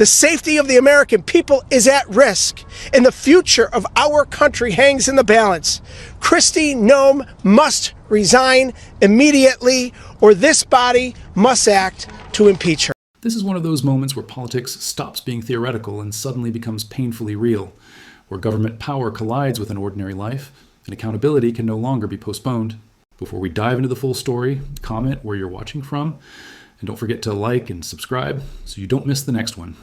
The safety of the American people is at risk, and the future of our country hangs in the balance. Kristi Noem must resign immediately, or this body must act to impeach her. This is one of those moments where politics stops being theoretical and suddenly becomes painfully real, where government power collides with an ordinary life, and accountability can no longer be postponed. Before we dive into the full story, comment where you're watching from, and don't forget to like and subscribe so you don't miss the next one.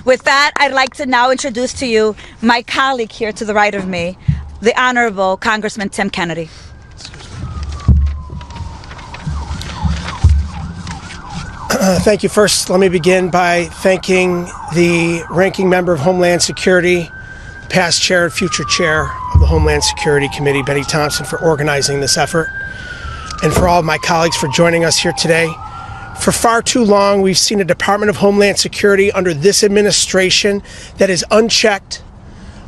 With that, I'd like to now introduce to you my colleague here to the right of me, the Honorable Congressman Tim Kennedy. Thank you. First, let me begin by thanking the ranking member of Homeland Security, past chair and future chair of the Homeland Security Committee, Benny Thompson, for organizing this effort, and for all of my colleagues for joining us here today. For far too long, we've seen a Department of Homeland Security under this administration that is unchecked,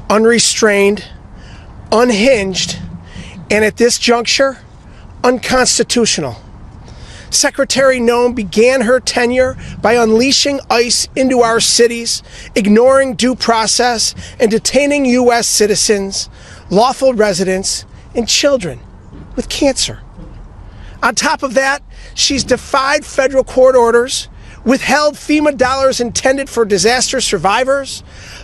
unrestrained, unhinged, and at this juncture, unconstitutional. Secretary Noem began her tenure by unleashing ICE into our cities, ignoring due process, and detaining U.S. citizens, lawful residents, and children with cancer. On top of that, she's defied federal court orders, withheld FEMA dollars intended for disaster survivors,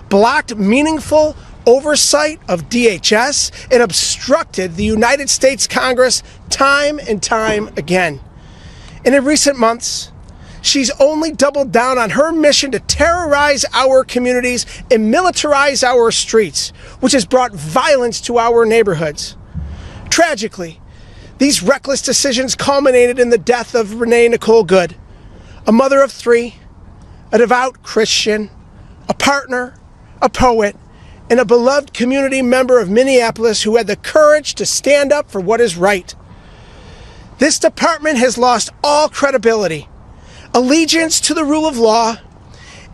blocked meaningful oversight of DHS, and obstructed the United States Congress time and time again. And in recent months, she's only doubled down on her mission to terrorize our communities and militarize our streets, which has brought violence to our neighborhoods. Tragically, these reckless decisions culminated in the death of Renee Nicole Good, a mother of three, a devout Christian, a partner, a poet, and a beloved community member of Minneapolis who had the courage to stand up for what is right. This department has lost all credibility, allegiance to the rule of law,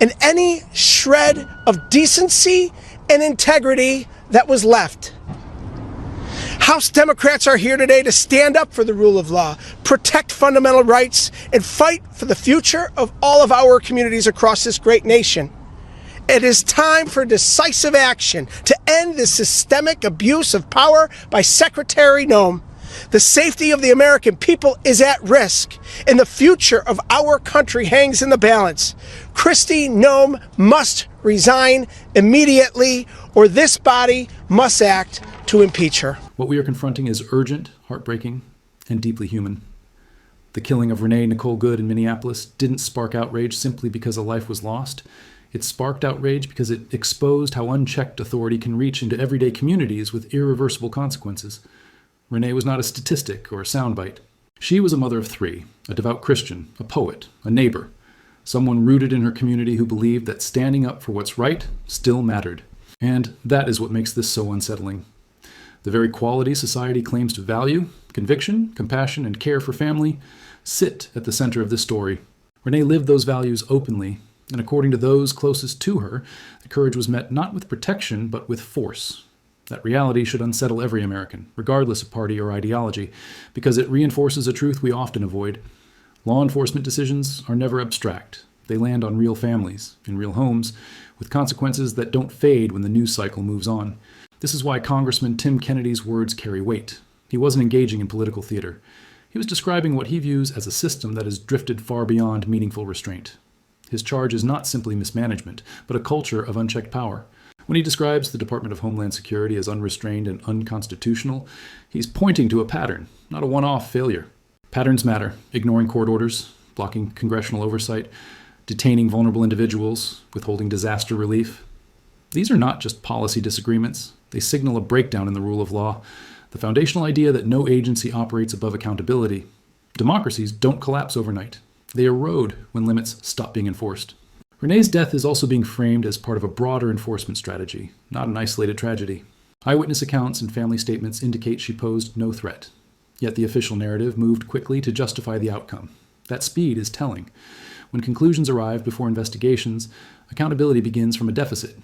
and any shred of decency and integrity that was left. House Democrats are here today to stand up for the rule of law, protect fundamental rights, and fight for the future of all of our communities across this great nation. It is time for decisive action to end this systemic abuse of power by Secretary Noem. The safety of the American people is at risk, and the future of our country hangs in the balance. Kristi Noem must resign immediately, or this body must act to impeach her. What we are confronting is urgent, heartbreaking, and deeply human. The killing of Renee Nicole Good in Minneapolis didn't spark outrage simply because a life was lost. It sparked outrage because it exposed how unchecked authority can reach into everyday communities with irreversible consequences. Renee was not a statistic or a soundbite. She was a mother of three, a devout Christian, a poet, a neighbor, someone rooted in her community who believed that standing up for what's right still mattered. And that is what makes this so unsettling. The very qualities society claims to value, conviction, compassion, and care for family, sit at the center of this story. Renee lived those values openly, and according to those closest to her, the courage was met not with protection, but with force. That reality should unsettle every American, regardless of party or ideology, because it reinforces a truth we often avoid. Law enforcement decisions are never abstract. They land on real families, in real homes, with consequences that don't fade when the news cycle moves on. This is why Congressman Tim Kennedy's words carry weight. He wasn't engaging in political theater. He was describing what he views as a system that has drifted far beyond meaningful restraint. His charge is not simply mismanagement, but a culture of unchecked power. When he describes the Department of Homeland Security as unrestrained and unconstitutional, he's pointing to a pattern, not a one-off failure. Patterns matter: ignoring court orders, blocking congressional oversight, detaining vulnerable individuals, withholding disaster relief. These are not just policy disagreements. They signal a breakdown in the rule of law, the foundational idea that no agency operates above accountability. Democracies don't collapse overnight. They erode when limits stop being enforced. Renee's death is also being framed as part of a broader enforcement strategy, not an isolated tragedy. Eyewitness accounts and family statements indicate she posed no threat. Yet the official narrative moved quickly to justify the outcome. That speed is telling. When conclusions arrive before investigations, accountability begins from a deficit.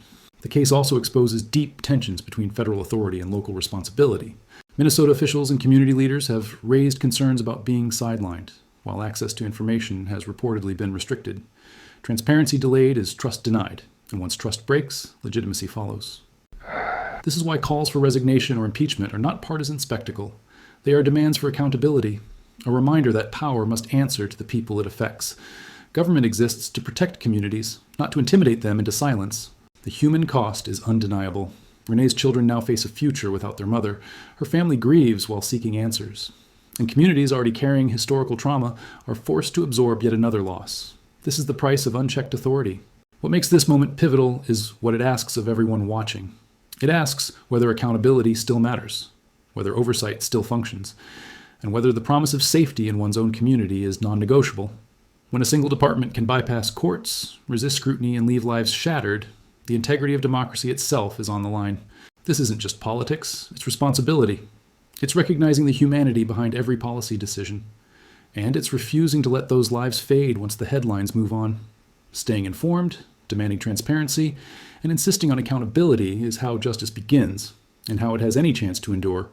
The case also exposes deep tensions between federal authority and local responsibility. Minnesota officials and community leaders have raised concerns about being sidelined, while access to information has reportedly been restricted. Transparency delayed is trust denied, and once trust breaks, legitimacy follows. This is why calls for resignation or impeachment are not partisan spectacle. They are demands for accountability, a reminder that power must answer to the people it affects. Government exists to protect communities, not to intimidate them into silence. The human cost is undeniable. Renee's children now face a future without their mother. Her family grieves while seeking answers. And communities already carrying historical trauma are forced to absorb yet another loss. This is the price of unchecked authority. What makes this moment pivotal is what it asks of everyone watching. It asks whether accountability still matters, whether oversight still functions, and whether the promise of safety in one's own community is non-negotiable. When a single department can bypass courts, resist scrutiny, and leave lives shattered, the integrity of democracy itself is on the line. This isn't just politics, it's responsibility. It's recognizing the humanity behind every policy decision. And it's refusing to let those lives fade once the headlines move on. Staying informed, demanding transparency, and insisting on accountability is how justice begins, and how it has any chance to endure.